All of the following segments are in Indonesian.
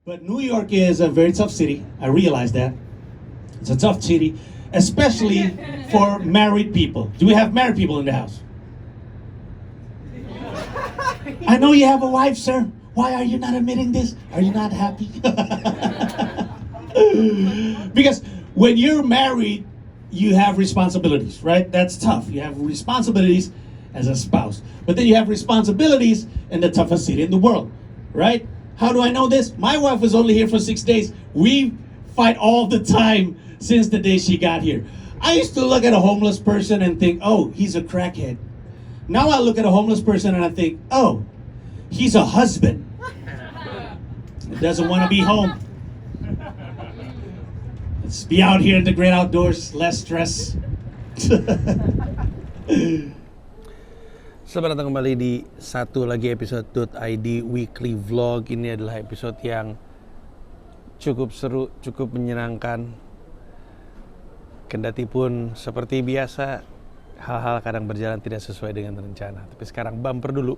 But New York is a very tough city. I realize that. It's a tough city, especially for married people. Do we have married people in the house? I know you have a wife, sir. Why are you not admitting this? Are you not happy? Because when you're married, you have responsibilities, right? That's tough. You have responsibilities as a spouse. But then you have responsibilities in the toughest city in the world, right? How do I know this? My wife was only here for 6 days. We fight all the time since the day she got here. I used to look at a homeless person and think, oh, he's a crackhead. Now I look at a homeless person and I think, oh, he's a husband. He doesn't want to be home. Let's be out here in the great outdoors, less stress. Selamat datang kembali di satu lagi episode .id Weekly Vlog. Ini adalah episode yang cukup seru, cukup menyenangkan. Kendati pun seperti biasa, hal-hal kadang berjalan tidak sesuai dengan rencana. Tapi sekarang bumper dulu.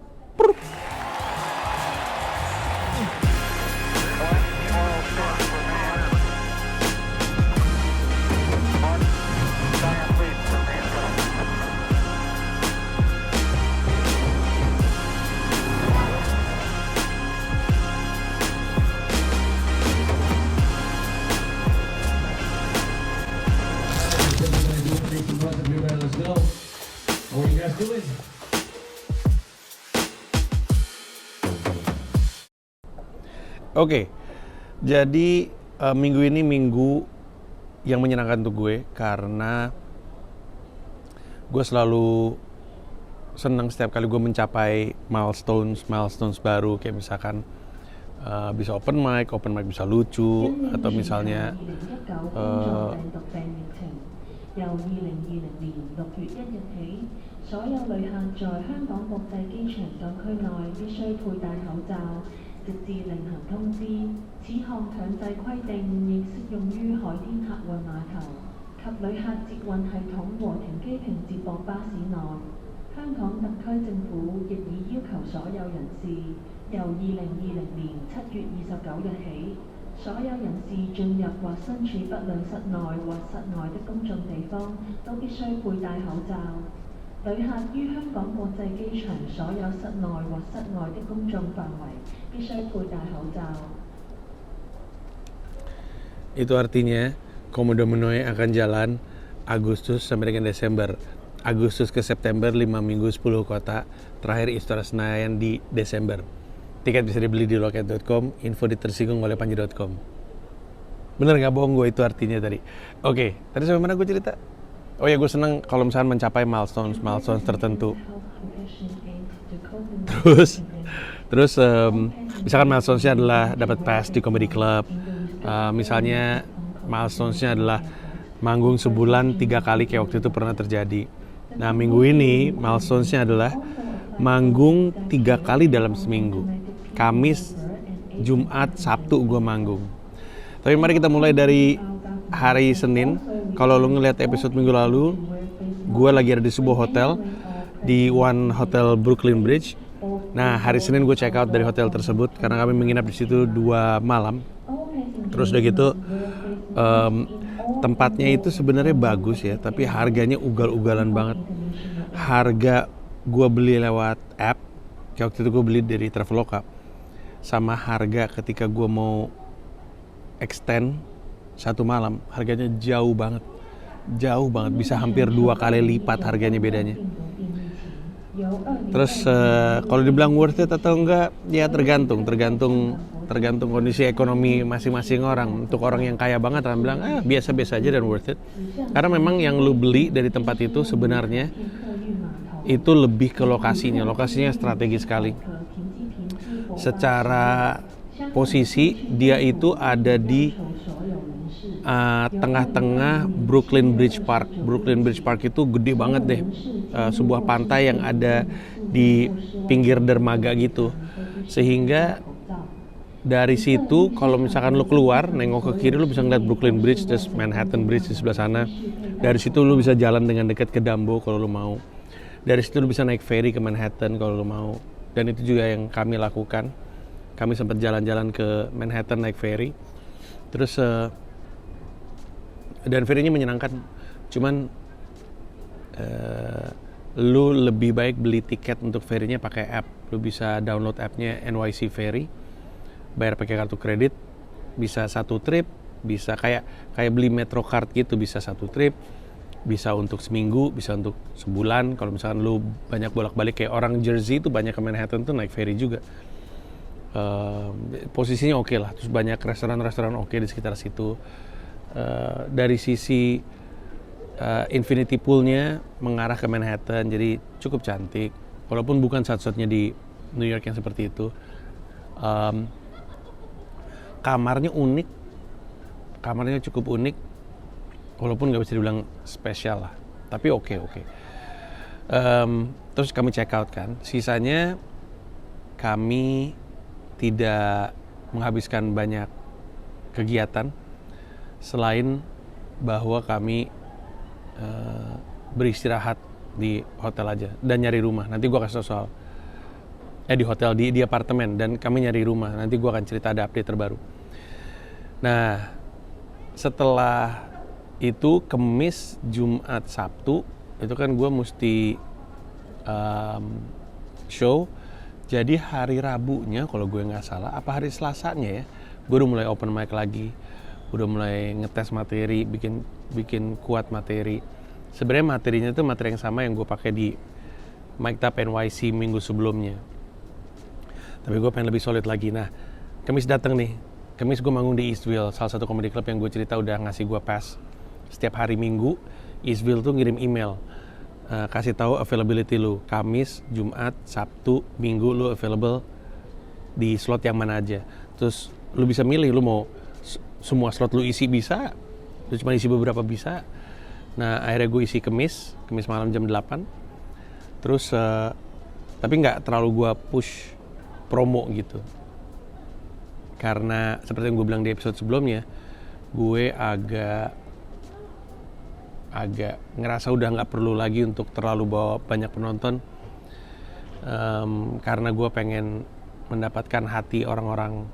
Oke, jadi minggu ini minggu yang menyenangkan untuk gue karena gue selalu senang setiap kali gue mencapai milestones baru, kayak misalkan bisa open mic bisa lucu, atau misalnya 由2020年6月1日起，所有旅客在香港國際機場禁區內必須佩戴口罩，直至另行通知。此項強制規定亦適用於海天客運碼頭及旅客捷運系統和停機坪接駁巴士內。香港特區政府亦已要求所有人士由2020年7月29日起，所有人士進入或身處不論室內或室外的公眾地方，都必須佩戴口罩。旅客於香港國際機場所有室內或室外的公眾範圍必須佩戴口罩。 Itu artinya Komodo Menoe akan jalan Agustus sampai dengan Desember. Agustus ke September 5 minggu 10 kota. Terakhir Istora Senayan di Desember. Tiket bisa dibeli di loket.com, info ditersinggung oleh panji.com. Bener gak bohong gue itu artinya tadi. Oke, tadi sampai mana gue cerita? Oh ya, gue seneng kalau misalnya mencapai milestones tertentu. Terus misalkan milestonesnya adalah dapat pass di comedy club. Misalnya milestonesnya adalah manggung sebulan 3 kali kayak waktu itu pernah terjadi. Nah, minggu ini milestonesnya adalah manggung 3 kali dalam seminggu. Kamis, Jumat, Sabtu gue manggung. Tapi mari kita mulai dari hari Senin. Kalau lo ngeliat episode minggu lalu, gue lagi ada di sebuah hotel, di One Hotel Brooklyn Bridge. Nah, hari Senin gue check out dari hotel tersebut karena kami menginap di situ 2 malam. Terus udah gitu, tempatnya itu sebenarnya bagus ya, tapi harganya ugal-ugalan banget. Harga gue beli lewat app, kayak waktu itu gue beli dari Traveloka, sama harga ketika gue mau extend 1 malam, harganya jauh banget, bisa hampir 2 kali lipat harganya bedanya. Terus kalau dibilang worth it atau enggak, ya tergantung kondisi ekonomi masing-masing orang. Untuk orang yang kaya banget akan bilang biasa-biasa aja dan worth it. Karena memang yang lu beli dari tempat itu sebenarnya itu lebih ke lokasinya strategis sekali. Secara posisi dia itu ada di tengah-tengah Brooklyn Bridge Park. Brooklyn Bridge Park itu gede banget deh, sebuah pantai yang ada di pinggir dermaga gitu. Sehingga dari situ kalau misalkan lu keluar nengok ke kiri, lu bisa ngeliat Brooklyn Bridge, terus Manhattan Bridge di sebelah sana. Dari situ lu bisa jalan dengan dekat ke Dumbo kalau lu mau. Dari situ lu bisa naik ferry ke Manhattan kalau lu mau. Dan itu juga yang kami lakukan kami sempat jalan-jalan ke Manhattan naik ferry. Terus dan ferry-nya menyenangkan. Cuman lu lebih baik beli tiket untuk ferry-nya pakai app. Lu bisa download app-nya NYC Ferry, bayar pakai kartu kredit, bisa satu trip, bisa kayak beli Metrocard gitu, bisa satu trip, bisa untuk seminggu, bisa untuk sebulan. Kalau misalkan lu banyak bolak-balik kayak orang Jersey itu banyak ke Manhattan tuh naik ferry juga. Posisinya oke lah, terus banyak restoran-restoran oke di sekitar situ. Dari sisi infinity pool-nya mengarah ke Manhattan, jadi cukup cantik. Walaupun bukan satu-satunya di New York yang seperti itu. Kamarnya unik, kamarnya cukup unik, walaupun nggak bisa dibilang spesial lah, tapi oke. Terus kami check out kan, sisanya kami tidak menghabiskan banyak kegiatan selain bahwa kami beristirahat di hotel aja dan nyari rumah. Nanti gue kasih soal di hotel, di apartemen, dan kami nyari rumah. Nanti gue akan cerita ada update terbaru. Nah, setelah itu Kamis, Jumat, Sabtu itu kan gue mesti show. Jadi hari Rabunya kalau gue nggak salah, apa hari Selasanya ya, gue udah mulai open mic lagi, udah mulai ngetes materi, bikin kuat materi. Sebenarnya materinya itu materi yang sama yang gue pakai di Mic'd Up NYC minggu sebelumnya, tapi gue pengen lebih solid lagi. Nah, Kamis datang nih. Kamis gue manggung di Eastville, salah satu comedy club yang gue cerita udah ngasih gue pass. Setiap hari Minggu, Eastville tuh ngirim email, kasih tahu availability lu. Kamis, Jumat, Sabtu, Minggu lu available di slot yang mana aja. Terus lu bisa milih, lu mau semua slot lu isi bisa, lu cuma isi beberapa bisa. Nah, akhirnya gue isi Kamis malam jam 8. Terus, tapi nggak terlalu gue push promo gitu. Karena seperti yang gue bilang di episode sebelumnya, gue agak ngerasa udah nggak perlu lagi untuk terlalu bawa banyak penonton. Karena gue pengen mendapatkan hati orang-orang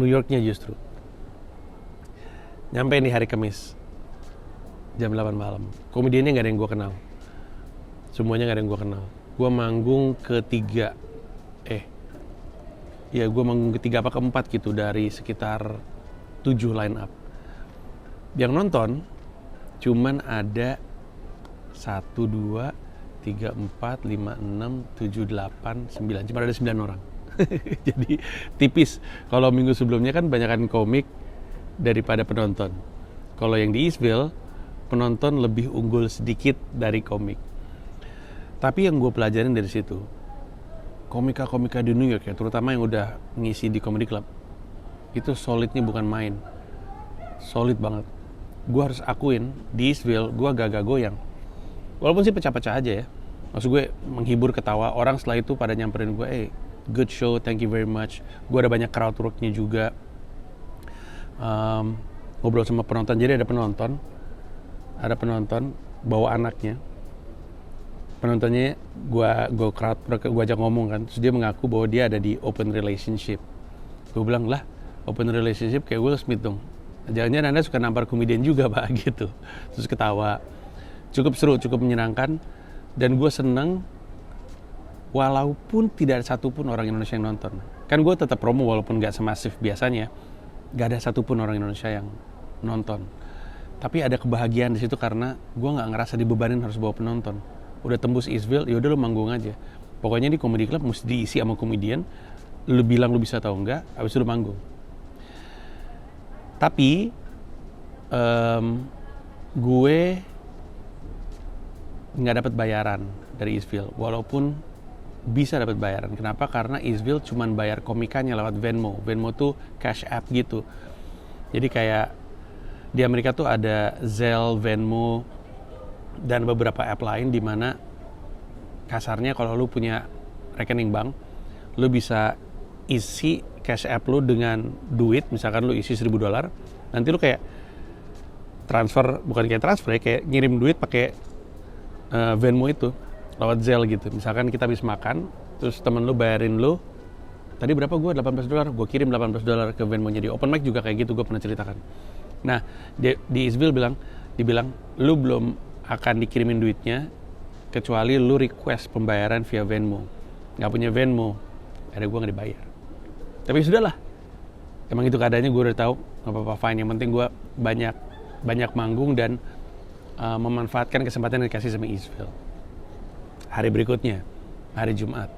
New Yorknya justru. Nyampe nih hari Kamis jam 8 malam. Komediannya nggak ada yang gue kenal. Semuanya nggak ada yang gue kenal. Gue manggung ketiga. Gue manggung ketiga apa keempat gitu dari sekitar 7 line up. Yang nonton cuman ada 1, 2, 3, 4, 5, 6, 7, 8, 9. Cuma ada 9 orang. Jadi tipis. Kalau minggu sebelumnya kan banyakan komik daripada penonton. Kalau yang di Eastville, penonton lebih unggul sedikit dari komik. Tapi yang gue pelajarin dari situ, komika-komika di New York ya, terutama yang udah ngisi di comedy club, itu solidnya bukan main. Solid banget. Gue harus akuin, di Eastville gue gagak goyang. Walaupun sih pecah-pecah aja ya. Maksud gue menghibur, ketawa. Orang setelah itu pada nyamperin gue, good show, thank you very much. Gue ada banyak crowd worknya juga. Ngobrol sama penonton. Jadi ada penonton bawa anaknya. Penontonnya gue crowd work, gue ajak ngomong kan. Terus dia mengaku bahwa dia ada di open relationship. Gue bilang, lah open relationship kayak Will Smith dong. Jangan-jangan Anda suka nampar komedian juga Pak gitu. Terus ketawa. Cukup seru, cukup menyenangkan. Dan gue seneng walaupun tidak ada satupun orang Indonesia yang nonton. Kan gue tetap promo walaupun gak semasif biasanya. Gak ada satupun orang Indonesia yang nonton. Tapi ada kebahagiaan di situ karena gue gak ngerasa dibebanin harus bawa penonton. Udah tembus Eastville, yaudah lu manggung aja. Pokoknya di comedy club mesti diisi sama komedian. Lu bilang lu bisa atau enggak, habis itu lu manggung. Tapi gue nggak dapat bayaran dari Eastville, walaupun bisa dapat bayaran. Kenapa? Karena Eastville cuman bayar komikanya lewat Venmo. Venmo tuh cash app gitu. Jadi kayak di Amerika tuh ada Zelle, Venmo, dan beberapa app lain di mana kasarnya kalau lu punya rekening bank, lu bisa isi cash app lu dengan duit. Misalkan lu isi $1,000, nanti lu kayak transfer, bukan kayak transfer ya, kayak ngirim duit pakai Venmo itu lewat Zelle gitu. Misalkan kita habis makan, terus temen lu bayarin lu tadi berapa gue $18, gue kirim $18 ke Venmo-nya dia. Open mic juga kayak gitu, gue pernah ceritakan. Nah, di Eastville dibilang lu belum akan dikirimin duitnya kecuali lu request pembayaran via Venmo. Nggak punya Venmo, ada gue nggak dibayar. Tapi sudahlah, emang itu keadaannya, gue udah tahu, nggak apa-apa, fine. Yang penting gue banyak manggung dan memanfaatkan kesempatan yang dikasih sama Eastville. Hari berikutnya, hari Jumat,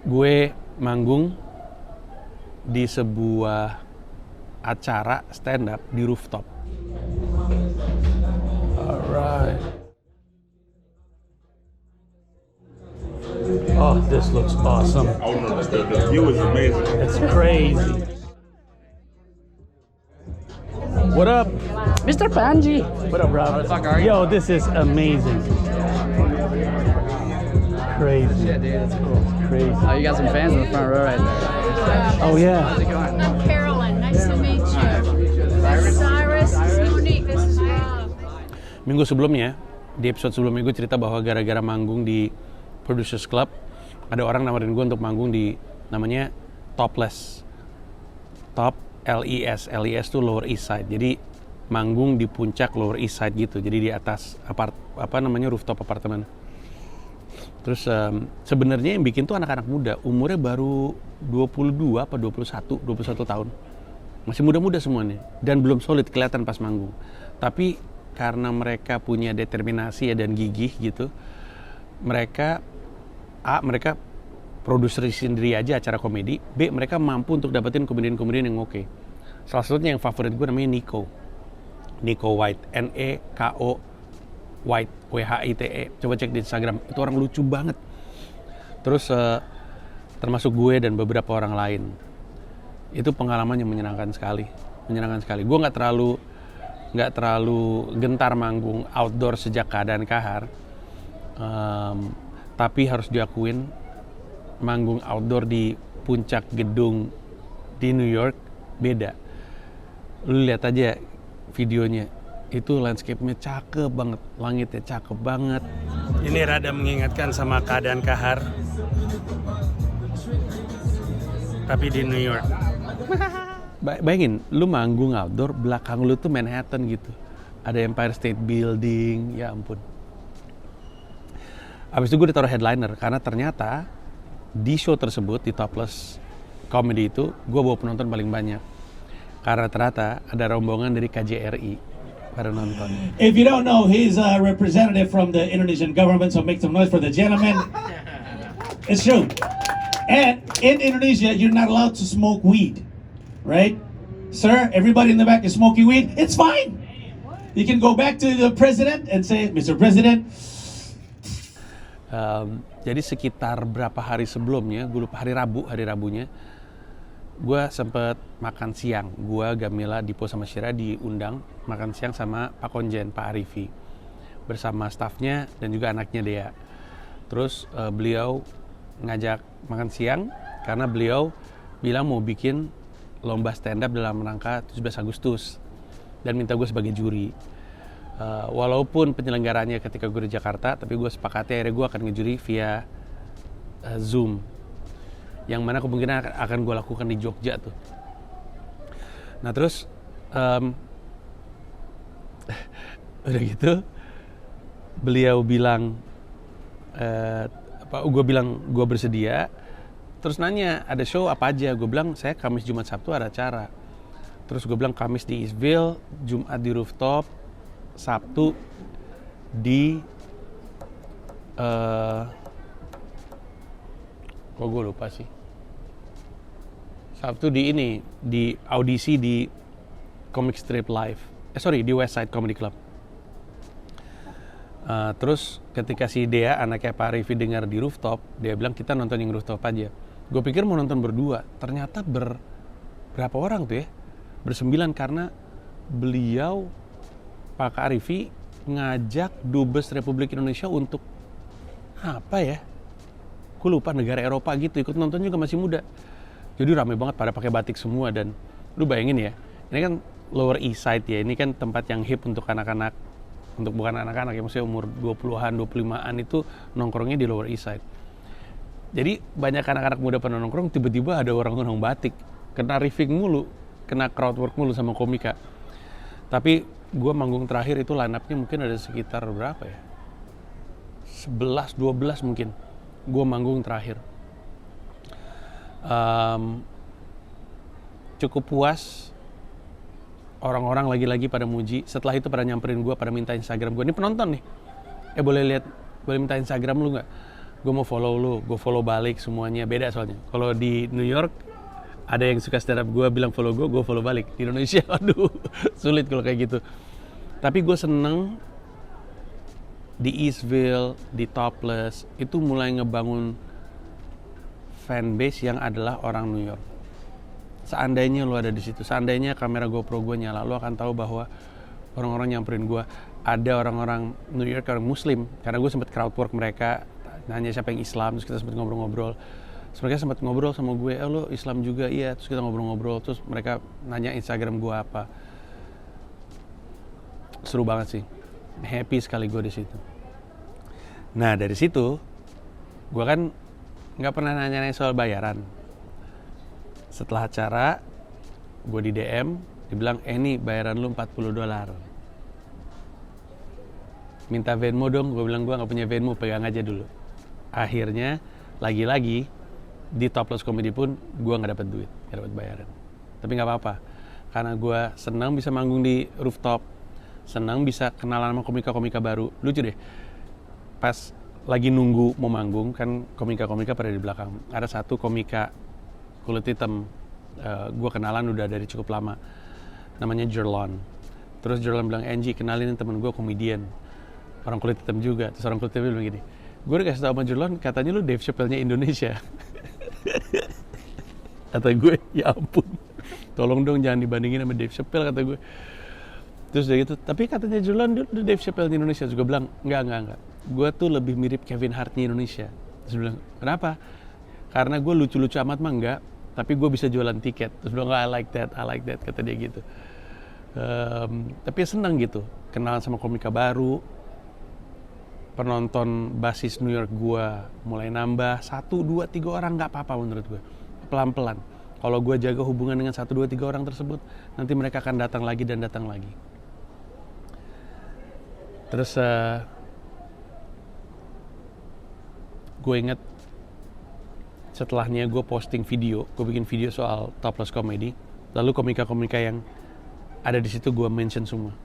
gue manggung di sebuah acara stand up di rooftop. Alright. Oh, this looks awesome. Oh no, the view is amazing. It's crazy. What up? Mr. Panji. What up, bro? How the fuck are you? Yo, this is amazing. Crazy. Yeah, dude, that's cool. Crazy. Oh, you got some fans in the front row right there. Oh yeah. How's it going? I'm Carolyn. Nice to meet you. This is Cyrus. This is Monique. This is Rob. Minggu sebelumnya, di episode sebelumnya gue cerita bahwa gara-gara manggung di Producers Club, ada orang nawarin gue untuk manggung di namanya Topless. Top LES. LES tuh Lower East Side. Jadi manggung di puncak Lower East Side gitu. Jadi di atas rooftop apartemen. Terus sebenarnya yang bikin tuh anak-anak muda, umurnya baru 22 apa 21 tahun. Masih muda-muda semuanya dan belum solid kelihatan pas manggung. Tapi karena mereka punya determinasi ya dan gigih gitu, mereka produser sendiri aja acara komedi, B, mereka mampu untuk dapetin komedian-komedian yang oke. Salah satunya yang favorit gue namanya Nico White, Neko White, WHITE. Coba cek di Instagram, itu orang lucu banget. Terus termasuk gue dan beberapa orang lain. Itu pengalaman yang menyenangkan sekali. Gue nggak terlalu gentar manggung outdoor sejak keadaan kahar. Tapi harus diakuin, manggung outdoor di puncak gedung di New York beda. Lu lihat aja videonya, itu landscape-nya cakep banget, langitnya cakep banget. Ini rada mengingatkan sama keadaan kahar, tapi di New York. Bayangin, lu manggung outdoor, belakang lu tuh Manhattan gitu. Ada Empire State Building, ya ampun. Abis itu gue ditaruh headliner, karena ternyata di show tersebut, di Topless Comedy itu, gue bawa penonton paling banyak. Karena ternyata ada rombongan dari KJRI pada nonton. If you don't know, he's a representative from the Indonesian government, so make some noise for the gentleman. It's true. And in Indonesia, you're not allowed to smoke weed, right? Sir, everybody in the back is smoking weed. It's fine. You can go back to the president and say, Mr. President. Jadi sekitar berapa hari sebelumnya, gue lupa, hari Rabunya, gue sempet makan siang. Gue, Gamila, Dipo sama Syira diundang makan siang sama Pak Konjen, Pak Arifi, bersama stafnya dan juga anaknya Dea. Terus beliau ngajak makan siang karena beliau bilang mau bikin lomba stand up dalam rangka 17 Agustus dan minta gue sebagai juri. Walaupun penyelenggaranya ketika gue di Jakarta, tapi gue sepakati akhirnya gue akan ngejuri via Zoom, yang mana kemungkinan akan gue lakukan di Jogja tuh. Nah terus udah gitu beliau bilang gue bilang gue bersedia. Terus nanya ada show apa aja, gue bilang saya Kamis, Jumat, Sabtu ada acara. Terus gue bilang Kamis di Eastville, Jumat di Rooftop, Sabtu di kok gue lupa sih. Sabtu di ini, di audisi di Comic Strip Live. Di West Side Comedy Club. Terus ketika si Dea, anaknya Pak Arifi, dengar di Rooftop, dia bilang kita nonton yang Rooftop aja. Gue pikir mau nonton berdua, ternyata berapa orang tuh ya? Bersembilan, karena beliau, Pak Arifi, ngajak Dubes Republik Indonesia untuk apa ya? Gue lupa, negara Eropa gitu, ikut nonton juga masih muda. Jadi rame banget, pada pakai batik semua. Dan lu bayangin ya, ini kan Lower East Side ya, ini kan tempat yang hip untuk anak-anak, bukan anak-anak ya, maksudnya umur 20-an, 25-an itu nongkrongnya di Lower East Side. Jadi banyak anak-anak muda pada nongkrong, tiba-tiba ada orang batik, kena riffing mulu, kena crowdwork mulu sama komika. Tapi gue manggung terakhir itu line up-nya mungkin ada sekitar berapa ya? 11, 12 mungkin. Gue manggung terakhir. Cukup puas. Orang-orang lagi-lagi pada muji. Setelah itu pada nyamperin gue, pada minta Instagram gue. Ini penonton nih. Boleh minta Instagram lu nggak? Gue mau follow lu, gue follow balik semuanya. Beda soalnya. Kalau di New York ada yang suka stand up gue bilang follow gue follow balik. Di Indonesia, aduh, sulit kalau kayak gitu. Tapi gue seneng di Eastville, di Topless itu mulai ngebangun fanbase yang adalah orang New York. Seandainya lu ada di situ, seandainya kamera GoPro gue nyala, lu akan tahu bahwa orang-orang nyamperin gue. Ada orang-orang New York, orang Muslim, karena gue sempat crowdwork mereka, nanya siapa yang Islam, terus kita sempat ngobrol-ngobrol. Terus mereka sempat ngobrol sama gue, lo Islam juga? Iya. Terus kita ngobrol-ngobrol, terus mereka nanya Instagram gue apa. Seru banget sih, happy sekali gue di situ. Nah dari situ, gue kan nggak pernah nanya-nanya soal bayaran. Setelah acara, gue di DM, dibilang, nih bayaran lu $40. Minta Venmo dong, gue bilang gue nggak punya Venmo, pegang aja dulu. Akhirnya, lagi-lagi, di Topless Comedy pun gue nggak dapat duit, nggak dapat bayaran. Tapi nggak apa-apa, karena gue senang bisa manggung di rooftop, senang bisa kenalan sama komika-komika baru. Lucu deh, pas lagi nunggu mau manggung, kan komika-komika pada di belakang. Ada satu komika kulit hitam, gue kenalan udah dari cukup lama, namanya Jerlon. Terus Jerlon bilang, Angie kenalin temen gue komedian, orang kulit hitam juga. Terus orang kulit hitam bilang gini, gue udah kasih tau sama Jerlon, katanya lu Dave Chappelle-nya Indonesia. Kata gue, ya ampun, tolong dong jangan dibandingin sama Dave Chappelle, kata gue. Terus udah gitu, tapi katanya Jerlon lu Dave Chappelle-nya Indonesia. Terus gue bilang, enggak, gue tuh lebih mirip Kevin Hart-nya Indonesia. Terus dia bilang, kenapa? Karena gue lucu-lucu amat mah enggak, tapi gue bisa jualan tiket. Terus bilang, I like that, kata dia gitu. Tapi senang gitu, kenal sama komika baru. Penonton basis New York gue mulai nambah 1, 2, 3 orang, nggak apa-apa menurut gue, pelan-pelan. Kalau gue jaga hubungan dengan 1, 2, 3 orang tersebut, nanti mereka akan datang lagi dan datang lagi. Terus gue inget setelahnya gue posting video, gue bikin video soal Topless Comedy, lalu komika-komika yang ada di situ gue mention semua.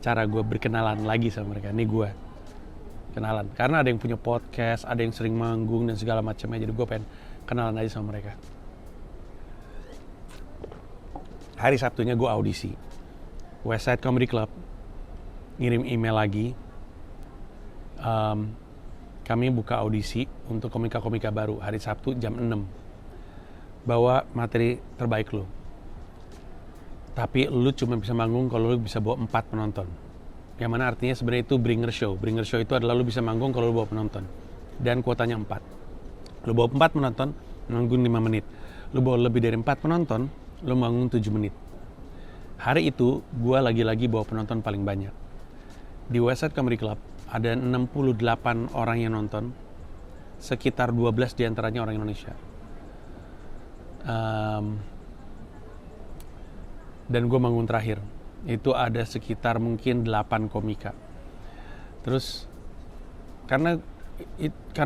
Cara gue berkenalan lagi sama mereka, nih gue kenalan, karena ada yang punya podcast, ada yang sering manggung dan segala macamnya, jadi gue pengen kenalan aja sama mereka. Hari Sabtunya gue audisi Westside Comedy Club, ngirim email lagi, kami buka audisi untuk komika-komika baru hari Sabtu jam 6, bawa materi terbaik lu, tapi lu cuma bisa manggung kalau lu bisa bawa 4 penonton. Yang mana artinya sebenarnya itu bringer show. Bringer show itu adalah lu bisa manggung kalau lu bawa penonton. Dan kuotanya 4. Lu bawa 4 penonton, manggung 5 menit. Lu bawa lebih dari 4 penonton, lu manggung 7 menit. Hari itu, gue lagi-lagi bawa penonton paling banyak. Di Westside Comedy Club, ada 68 orang yang nonton. Sekitar 12 diantaranya orang Indonesia. Dan gue manggung terakhir. Itu ada sekitar mungkin 8 komika. Terus karena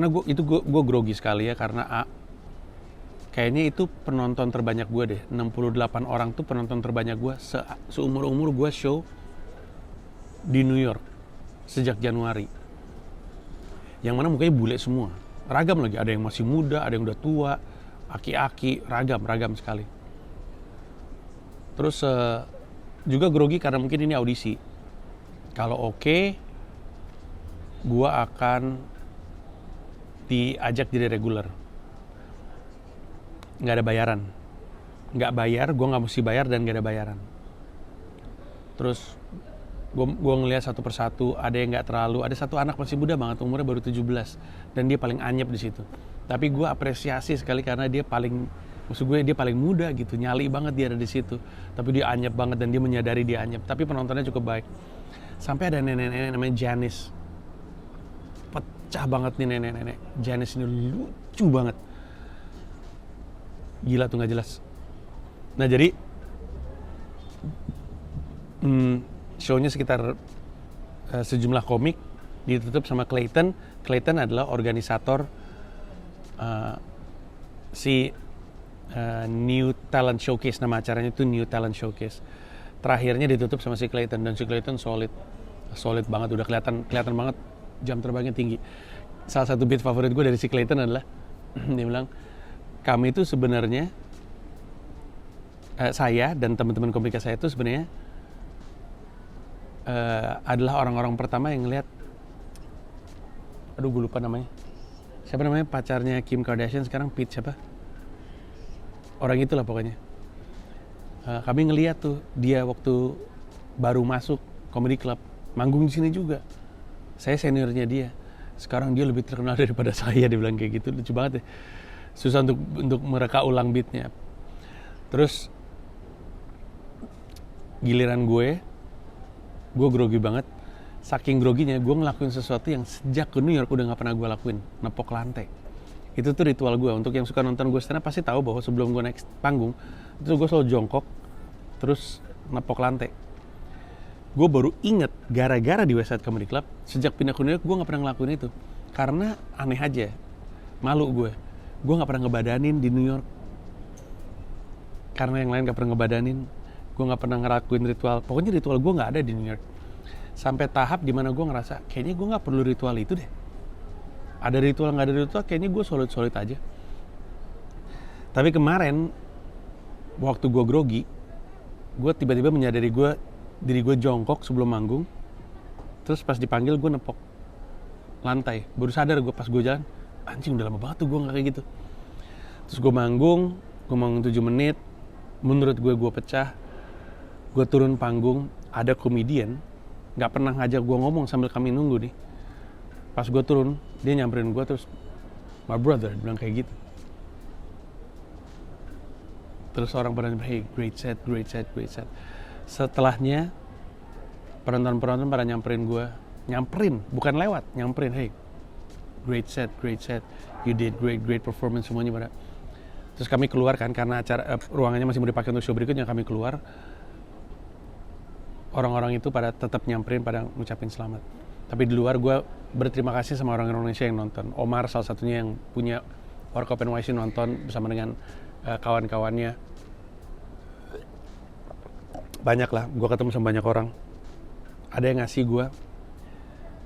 gue grogi sekali ya, karena kayaknya itu penonton terbanyak gue deh. 68 orang tuh penonton terbanyak gue seumur-umur gue show di New York sejak Januari. Yang mana mukanya bule semua, ragam lagi, ada yang masih muda, ada yang udah tua, aki-aki, ragam sekali. Terus juga grogi karena mungkin ini audisi. Kalau oke, gue akan diajak jadi regular. Nggak ada bayaran. Nggak bayar, gue nggak mesti bayar dan nggak ada bayaran. Terus gue ngelihat satu persatu, ada yang nggak terlalu, ada satu anak masih muda banget, umurnya baru 17, dan dia paling anyep di situ. Tapi gue apresiasi sekali karena dia maksud gue dia paling muda gitu, nyali banget dia ada di situ. Tapi dia anyep banget dan dia menyadari dia anyep. Tapi penontonnya cukup baik. Sampai ada nenek-nenek namanya Janice. Pecah banget nih nenek-nenek. Janice ini lucu lucu banget. Gila tuh, nggak jelas. Nah jadi show-nya sekitar sejumlah komik, ditutup sama Clayton. Clayton adalah organisator New Talent Showcase. Nama acaranya itu New Talent Showcase. Terakhirnya ditutup sama si Clayton, dan si Clayton solid banget, udah kelihatan banget jam terbangnya tinggi. Salah satu beat favorit gue dari si Clayton adalah dia bilang, kami itu sebenarnya saya dan teman-teman komika saya itu sebenarnya adalah orang-orang pertama yang ngelihat, aduh gue lupa namanya, siapa namanya pacarnya Kim Kardashian sekarang, Pete siapa? Orang itulah pokoknya. Kami ngeliat tuh dia waktu baru masuk Comedy Club, manggung di sini juga. Saya seniornya dia. Sekarang dia lebih terkenal daripada saya, dia bilang kayak gitu. Lucu banget ya. Susah untuk mereka ulang beatnya. Terus giliran gue grogi banget. Saking groginya, gue ngelakuin sesuatu yang sejak ke New York udah gak pernah gue lakuin. Nepok lantai. Itu tuh ritual gue. Untuk yang suka nonton gue stand up pasti tahu bahwa sebelum gue naik panggung, itu gue selalu jongkok, terus nepok lantai. Gue baru inget gara-gara di West Side Comedy Club, sejak pindah ke New York gue gak pernah ngelakuin itu. Karena aneh aja, malu gue gak pernah ngebadanin di New York. Karena yang lain gak pernah ngebadanin, gue gak pernah ngelakuin ritual. Pokoknya ritual gue gak ada di New York. Sampai tahap dimana gue ngerasa, kayaknya gue gak perlu ritual itu deh. Ada ritual gak ada ritual, kayaknya gue solid aja. Tapi kemarin, waktu gue grogi, gue tiba-tiba menyadari diri gue jongkok sebelum manggung. Terus pas dipanggil gue nepok lantai. Baru sadar gue pas gue jalan, anjing udah lama banget tuh gue gak kayak gitu. Terus gue manggung 7 menit. Menurut gue pecah. Gue turun panggung, ada komedian gak pernah ngajak gue ngomong sambil kami nunggu nih. Pas gue turun, dia nyamperin gue terus, my brother, bilang kayak gitu. Terus orang pada bilang, hey, great set. Setelahnya, penonton pada nyamperin gue. Nyamperin, bukan lewat, nyamperin, hey, great set. You did great performance, semuanya pada. Terus kami keluar kan, karena acara ruangannya masih mau dipakai untuk show berikutnya, kami keluar. Orang-orang itu pada tetap nyamperin, pada ngucapin selamat. Tapi di luar gue berterima kasih sama orang Indonesia yang nonton. Omar salah satunya yang punya Warkop NYC nonton bersama dengan kawan-kawannya. Banyak lah, gue ketemu sama banyak orang. Ada yang ngasih gue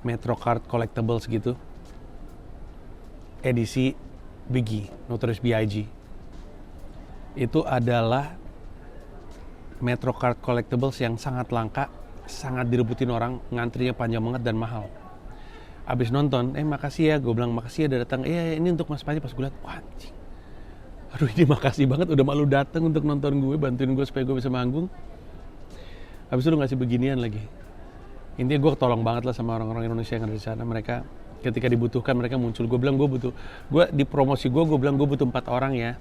Metrocard collectibles gitu, edisi Biggie, Notorious B.I.G. Itu adalah Metrocard collectibles yang sangat langka, sangat direbutin orang, ngantrinya panjang banget dan mahal. Abis nonton, makasih ya, gue bilang makasih ya udah datang. Ini untuk Mas Panji. Pas gue liat, wah anjing, aduh ini makasih banget udah malu datang untuk nonton gue, bantuin gue supaya gue bisa manggung. Habis itu lu ngasih beginian lagi. Intinya gue tolong banget lah sama orang-orang Indonesia yang ada di sana. Mereka ketika dibutuhkan mereka muncul. Gue bilang gue di promosi gue bilang gue butuh 4 orang ya.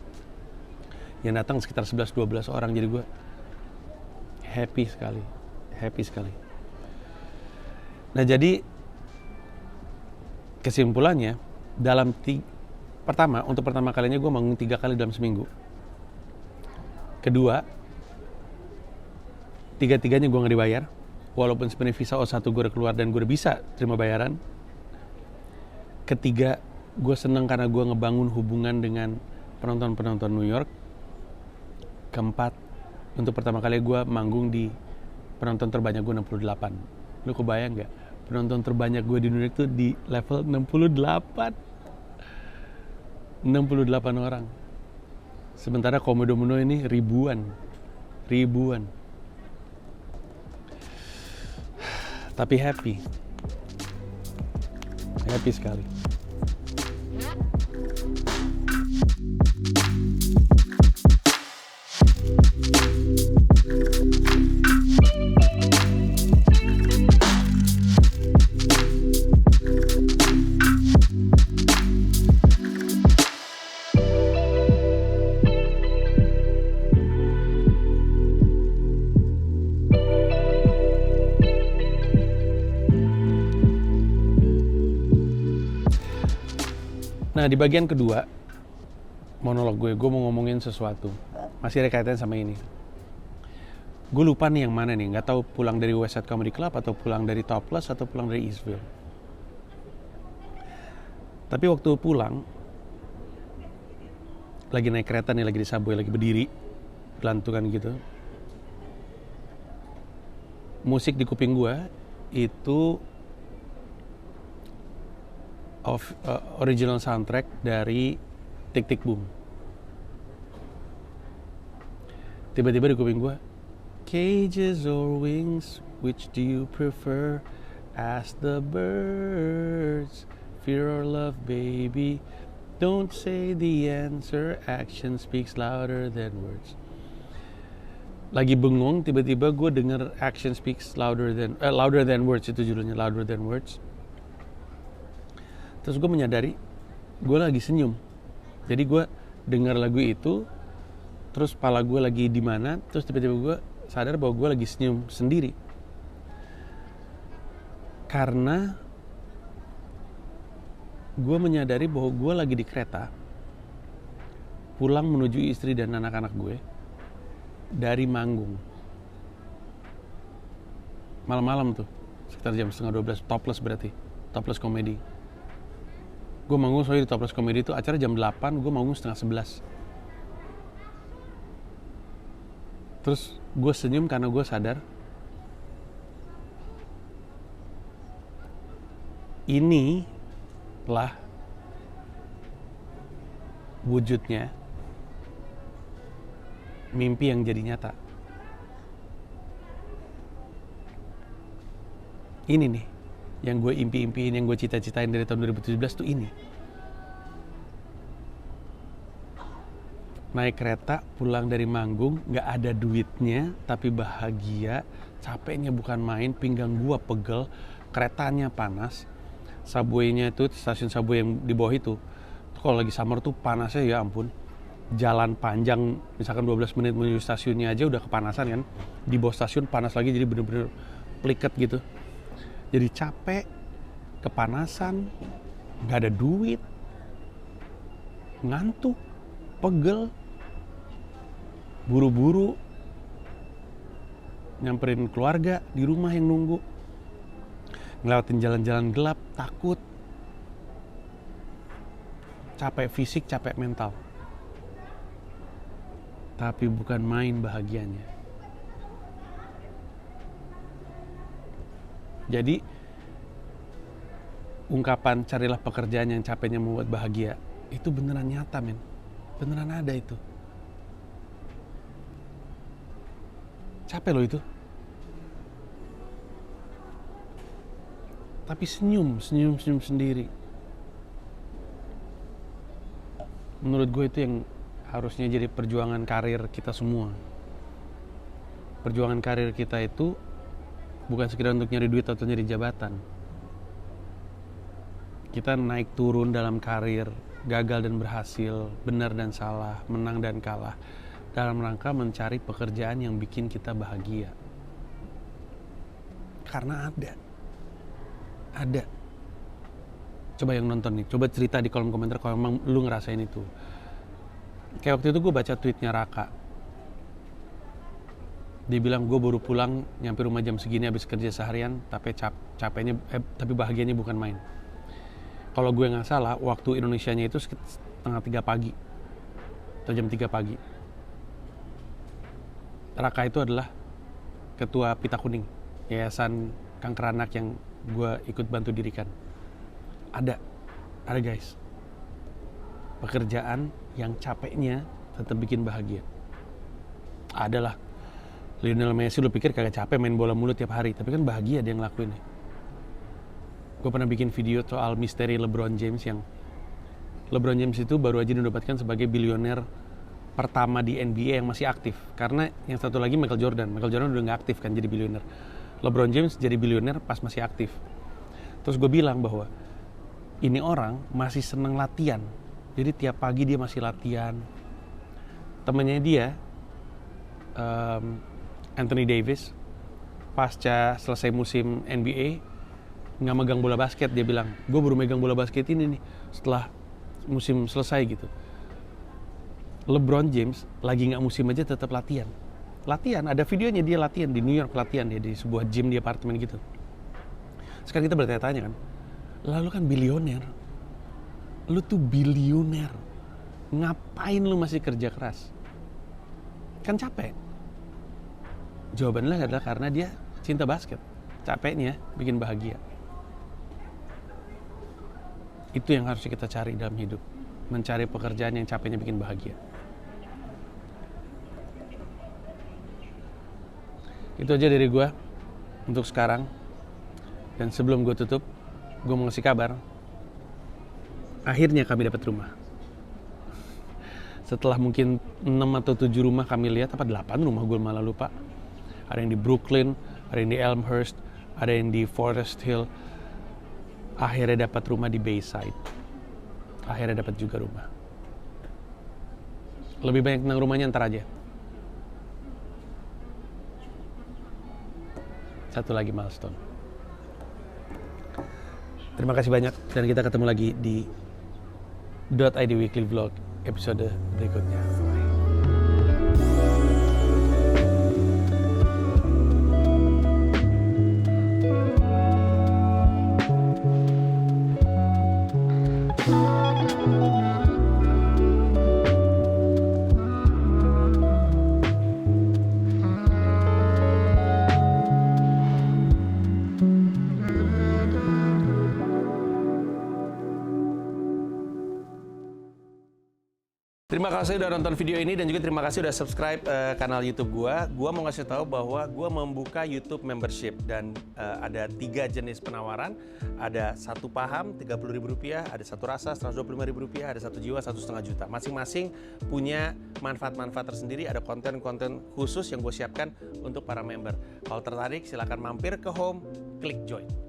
Yang datang sekitar 11-12 orang. Jadi gue happy sekali. Nah jadi kesimpulannya untuk pertama kalinya gue manggung 3 kali dalam seminggu. Kedua, 3-tiganya gue gak dibayar. Walaupun sebenarnya visa O1 gue udah keluar dan gue udah bisa terima bayaran. Ketiga, gue seneng karena gue ngebangun hubungan dengan penonton-penonton New York. Keempat, untuk pertama kali gue manggung di penonton terbanyak gue 68. Lu kebayang gak? Penonton terbanyak gue di New York tuh di level 68 orang. Sementara Komodo Muno ini ribuan. Tapi happy sekali. Nah di bagian kedua, monolog gue mau ngomongin sesuatu. Masih ada kaitannya sama ini. Gue lupa nih yang mana nih, nggak tahu pulang dari West Side Comedy Club atau pulang dari Topless atau pulang dari Eastville. Tapi waktu pulang, lagi naik kereta nih, lagi di subway, lagi berdiri, gelantungan gitu. Musik di kuping gue itu original soundtrack dari Tick Tick Boom. Tiba-tiba di kuping gue, cages or wings, which do you prefer? Ask the birds, fear or love, baby. Don't say the answer, action speaks louder than words. Lagi bengong, tiba-tiba gue denger action speaks louder than words, itu judulnya, louder than words. Terus gue menyadari, gue lagi senyum. Jadi gue denger lagu itu, terus kepala gue lagi di mana, terus tiba-tiba gue sadar bahwa gue lagi senyum sendiri. Karena gue menyadari bahwa gue lagi di kereta, pulang menuju istri dan anak-anak gue, dari manggung. Malam-malam tuh, sekitar jam 11:30, Topless berarti, Topless Comedy. Gue manggung soalnya di Topless Comedy itu acara jam 8, gue manggung 10:30. Terus gue senyum karena gue sadar inilah wujudnya mimpi yang jadi nyata. Ini nih yang gue impi-impiin, yang gue cita-citain dari tahun 2017 tuh ini. Naik kereta, pulang dari manggung, gak ada duitnya, tapi bahagia, capeknya bukan main, pinggang gua pegel, keretanya panas, subway-nya itu, stasiun subway yang di bawah itu kalau lagi summer tuh panasnya ya ampun, jalan panjang, misalkan 12 menit menuju stasiunnya aja udah kepanasan kan, di bawah stasiun panas lagi, jadi bener-bener pliket gitu, jadi capek, kepanasan, gak ada duit, ngantuk, pegel, buru-buru nyamperin keluarga di rumah yang nunggu, ngelewatin jalan-jalan gelap, takut, capek fisik, capek mental, tapi bukan main bahagianya. Jadi ungkapan carilah pekerjaan yang capeknya membuat bahagia itu beneran nyata, men, beneran ada itu. Capek loh itu. Tapi senyum sendiri. Menurut gue itu yang harusnya jadi perjuangan karir kita semua. Perjuangan karir kita itu bukan sekedar untuk nyari duit atau nyari jabatan. Kita naik turun dalam karir, gagal dan berhasil, benar dan salah, menang dan kalah, dalam rangka mencari pekerjaan yang bikin kita bahagia. Karena ada. Coba yang nonton nih, coba cerita di kolom komentar kalau emang lu ngerasain itu. Kayak waktu itu gue baca tweetnya Raka. Dia bilang, gue baru pulang, nyampe rumah jam segini habis kerja seharian, tapi tapi bahagianya bukan main. Kalau gue nggak salah, waktu Indonesianya itu setengah 3 pagi atau jam 3 pagi. Raka itu adalah ketua Pita Kuning, yayasan kanker anak yang gue ikut bantu dirikan. Ada guys, pekerjaan yang capeknya tetap bikin bahagia. Adalah Lionel Messi, lu pikir kagak capek main bola mulu tiap hari, tapi kan bahagia dia ngelakuinnya. Gue pernah bikin video soal misteri LeBron James, yang LeBron James itu baru aja dinobatkan sebagai bilioner pertama di NBA yang masih aktif. Karena yang satu lagi Michael Jordan udah gak aktif kan jadi bilioner. LeBron James jadi bilioner pas masih aktif. Terus gue bilang bahwa ini orang masih seneng latihan. Jadi tiap pagi dia masih latihan. Temennya dia, Anthony Davis, pasca selesai musim NBA, nggak megang bola basket. Dia bilang, gue baru megang bola basket ini nih setelah musim selesai gitu. LeBron James lagi nggak musim aja tetap latihan. Latihan, ada videonya dia latihan di New York, latihan dia di sebuah gym di apartemen gitu. Sekarang kita bertanya-tanya kan, lalu kan bilioner, lu tuh bilioner, ngapain lu masih kerja keras? Kan capek. Jawabannya adalah karena dia cinta basket. Capeknya bikin bahagia. Itu yang harus kita cari dalam hidup. Mencari pekerjaan yang capeknya bikin bahagia. Itu aja dari gue untuk sekarang. Dan sebelum gue tutup, gue mau ngasih kabar. Akhirnya kami dapat rumah. Setelah mungkin 6 atau 7 rumah kami lihat, apa 8 rumah gue malah lupa. Ada yang di Brooklyn, ada yang di Elmhurst, ada yang di Forest Hill. Akhirnya dapat rumah di Bayside. Akhirnya dapat juga rumah. Lebih banyak tentang rumahnya ntar aja. Satu lagi milestone. Terima kasih banyak dan kita ketemu lagi di .id Weekly Vlog episode berikutnya. Bye. Terima kasih udah nonton video ini dan juga terima kasih udah subscribe kanal YouTube gua. Gua mau ngasih tahu bahwa gua membuka YouTube membership dan ada 3 jenis penawaran. Ada 1 paham Rp30.000, ada 1 rasa Rp125.000, ada 1 jiwa Rp1,5 juta. Masing-masing punya manfaat-manfaat tersendiri. Ada konten-konten khusus yang gue siapkan untuk para member. Kalau tertarik silahkan mampir ke home, klik join.